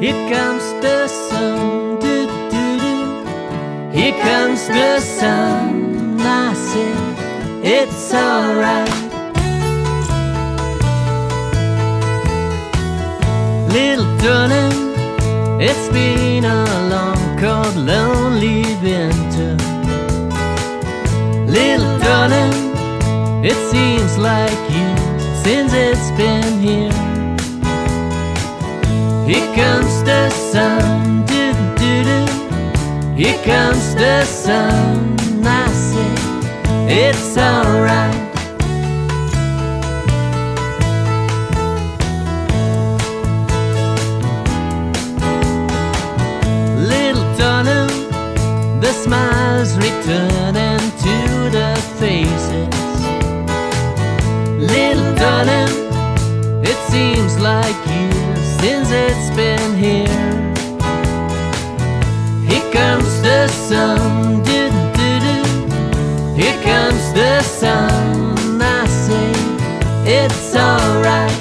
Here comes the sun, do do do. Here comes the sun. I said it's alright. Little darling, it's been a long, cold, lonely winter. Little darling, it seems like years since it's been here. Here comes the sun, do do do. Here comes the sun. I say it's alright. Little darling, the smiles returning to the faces. Little darling, it seems like years since it's been here. Here comes the sun, do do do. Here comes the sun. I say it's alright.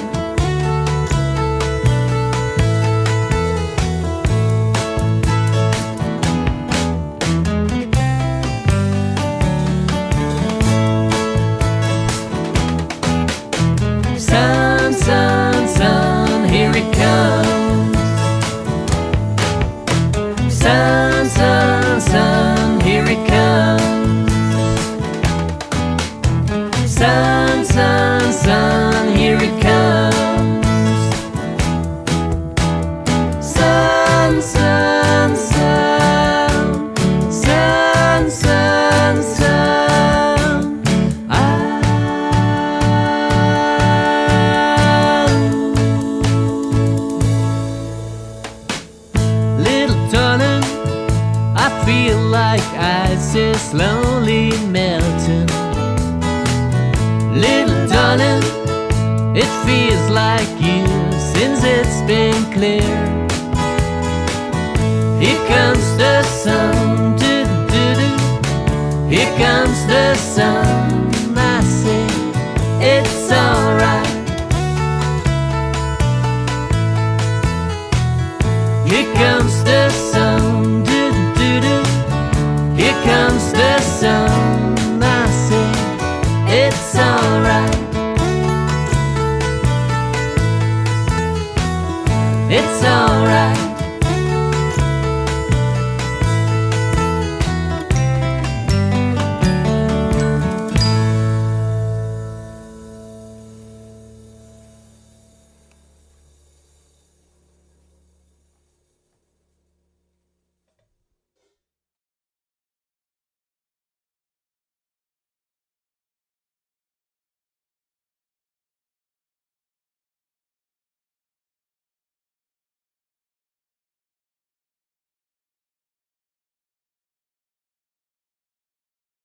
Sun, sun, sun, here it comes. Sun, sun, sun, here it comes. Sun, sun, sun, here it comes. Sun, sun, sun, sun, sun, sun. Little darling, I feel like ice is slowly melting. Little darling, it feels like years since it's been clear. Here comes the sun, do do do. Here comes the sun. I say it's alright. Here comes the sun, do do do. Here comes the sun. I say it's alright. It's alright.